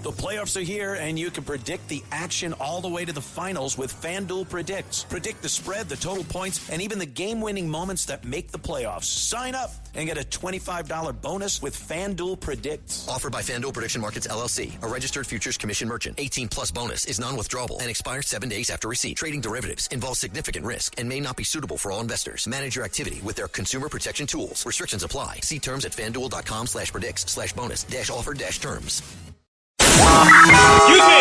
The playoffs are here, and you can predict the action all the way to the finals with FanDuel Predicts. Predict the spread, the total points, and even the game-winning moments that make the playoffs. Sign up and get a $25 bonus with FanDuel Predicts. Offered by FanDuel Prediction Markets, LLC, a registered futures commission merchant. 18-plus bonus is non-withdrawable and expires 7 days after receipt. Trading derivatives involves significant risk and may not be suitable for all investors. Manage your activity with their consumer protection tools. Restrictions apply. See terms at FanDuel.com/predicts/bonus-offer-terms. Excuse me!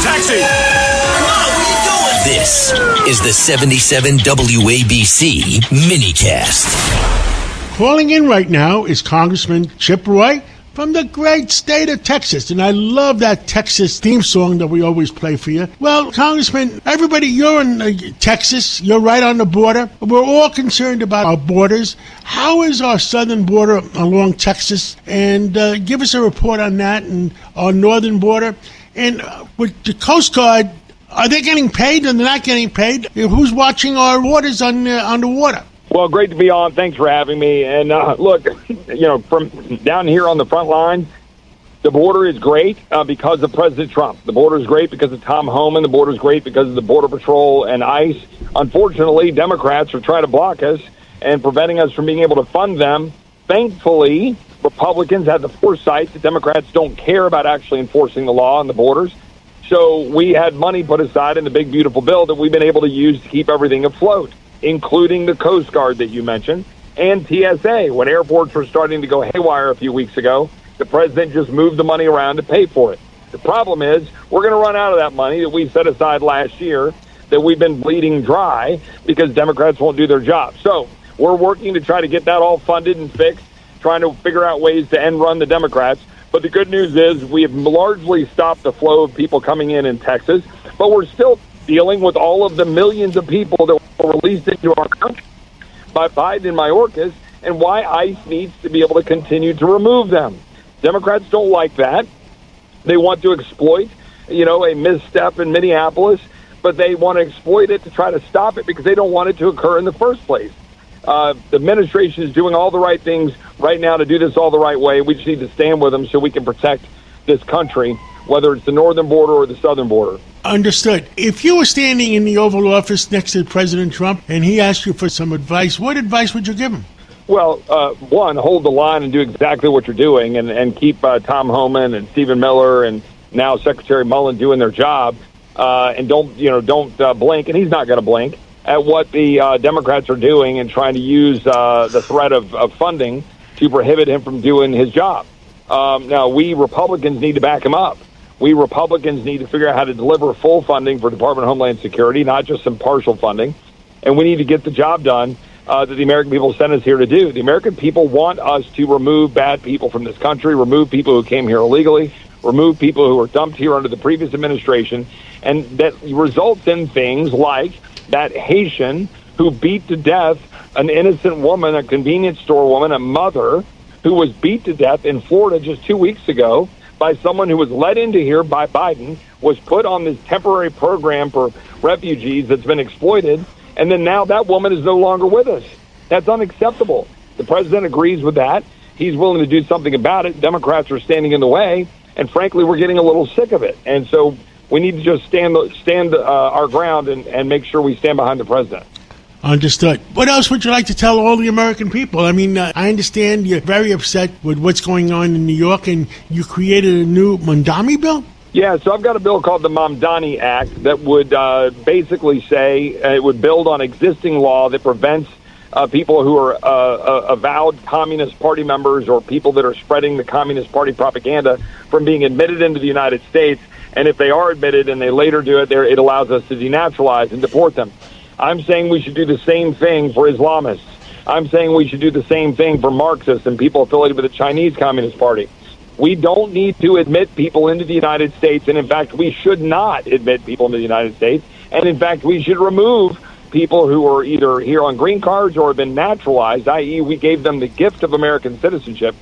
Taxi! Come on, what are you doing? This is the 77 WABC minicast. Calling in right now is Congressman Chip Roy from the great state of Texas. And I love that Texas theme song that we always play for you. Well, Congressman, everybody, you're in Texas. You're right on the border. We're all concerned about our borders. How is our southern border along Texas? And give us a report on that and our northern border. And with the Coast Guard, are they getting paid and they're not getting paid? Who's watching our borders on the water? Well, great to be on. Thanks for having me. And look, from down here on the front line, the border is great because of President Trump. The border is great because of Tom Homan. The border is great because of the Border Patrol and ICE. Unfortunately, Democrats are trying to block us and preventing us from being able to fund them. Thankfully, Republicans had the foresight that Democrats don't care about actually enforcing the law on the borders. So we had money put aside in the big, beautiful bill that we've been able to use to keep everything afloat, including the Coast Guard that you mentioned, and TSA. When airports were starting to go haywire a few weeks ago, the president just moved the money around to pay for it. The problem is we're going to run out of that money that we set aside last year that we've been bleeding dry because Democrats won't do their job. So we're working to try to get that all funded and fixed, trying to figure out ways to end run the Democrats. But the good news is we have largely stopped the flow of people coming in Texas, but we're still dealing with all of the millions of people that were released into our country by Biden and Mayorkas, and why ICE needs to be able to continue to remove them. Democrats don't like that. They want to exploit, a misstep in Minneapolis, but they want to exploit it to try to stop it because they don't want it to occur in the first place. The administration is doing all the right things right now to do this all the right way. We just need to stand with them so we can protect this country, whether it's the northern border or the southern border. Understood. If you were standing in the Oval Office next to President Trump and he asked you for some advice, what advice would you give him? Well, one, hold the line and do exactly what you're doing and keep Tom Homan and Stephen Miller and now Secretary Mullen doing their job. And don't blink, and he's not going to blink, at what the Democrats are doing and trying to use the threat of funding to prohibit him from doing his job. Now, we Republicans need to back him up. We Republicans need to figure out how to deliver full funding for Department of Homeland Security, not just some partial funding. And we need to get the job done that the American people sent us here to do. The American people want us to remove bad people from this country, remove people who came here illegally, remove people who were dumped here under the previous administration. And that results in things like that Haitian who beat to death an innocent woman, a convenience store woman, a mother, who was beat to death in Florida just 2 weeks ago by someone who was let into here by Biden, was put on this temporary program for refugees that's been exploited, and then now that woman is no longer with us. That's unacceptable. The president agrees with that. He's willing to do something about it. Democrats are standing in the way, and frankly, we're getting a little sick of it. And so we need to just stand our ground and make sure we stand behind the president. Understood. What else would you like to tell all the American people? I mean, I understand you're very upset with what's going on in New York, and you created a new Mamdani bill? Yeah, so I've got a bill called the Mamdani Act that would basically say it would build on existing law that prevents people who are avowed Communist Party members or people that are spreading the Communist Party propaganda from being admitted into the United States. And if they are admitted and they later do it, it allows us to denaturalize and deport them. I'm saying we should do the same thing for Islamists. I'm saying we should do the same thing for Marxists and people affiliated with the Chinese Communist Party. We don't need to admit people into the United States, and in fact, we should not admit people into the United States. And in fact, we should remove people who are either here on green cards or have been naturalized, i.e. we gave them the gift of American citizenship.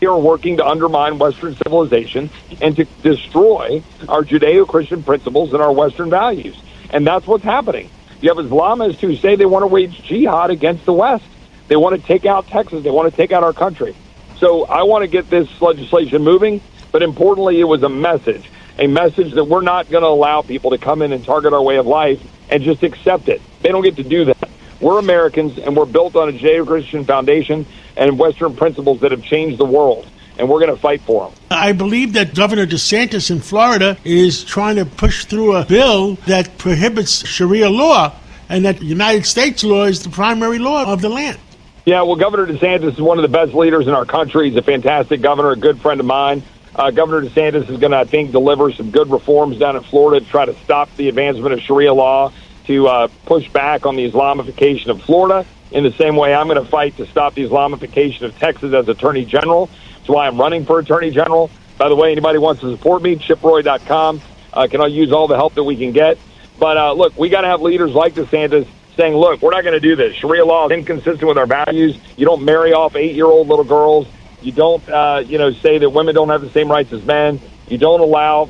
They are working to undermine Western civilization and to destroy our Judeo-Christian principles and our Western values. And that's what's happening. You have Islamists who say they want to wage jihad against the West. They want to take out Texas. They want to take out our country. So I want to get this legislation moving. But importantly, it was a message that we're not going to allow people to come in and target our way of life and just accept it. They don't get to do that. We're Americans, and we're built on a Judeo-Christian foundation and Western principles that have changed the world, and we're going to fight for them. I believe that Governor DeSantis in Florida is trying to push through a bill that prohibits Sharia law, and that United States law is the primary law of the land. Yeah, well, Governor DeSantis is one of the best leaders in our country. He's a fantastic governor, a good friend of mine. Governor DeSantis is going to, I think, deliver some good reforms down in Florida to try to stop the advancement of Sharia law, to push back on the Islamification of Florida. In the same way, I'm going to fight to stop the Islamification of Texas as Attorney General. That's why I'm running for Attorney General. By the way, anybody wants to support me, chiproy.com. Can I use all the help that we can get? But look, we got to have leaders like DeSantis saying, look, we're not going to do this. Sharia law is inconsistent with our values. You don't marry off 8-year-old little girls. You don't, say that women don't have the same rights as men. You don't allow,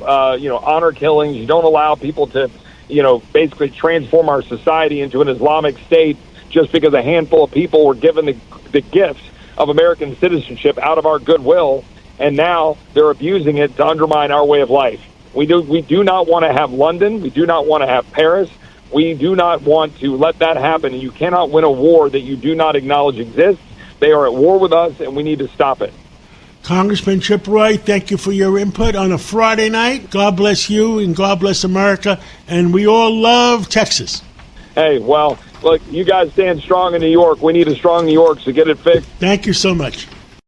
honor killings. You don't allow people to, basically transform our society into an Islamic state just because a handful of people were given the gift of American citizenship out of our goodwill, and now they're abusing it to undermine our way of life. We do not want to have London. We do not want to have Paris. We do not want to let that happen. And you cannot win a war that you do not acknowledge exists. They are at war with us, and we need to stop it. Congressman Chip Roy, thank you for your input on a Friday night. God bless you, and God bless America. And we all love Texas. Hey, well, look, you guys stand strong in New York. We need a strong New York, so get it fixed. Thank you so much.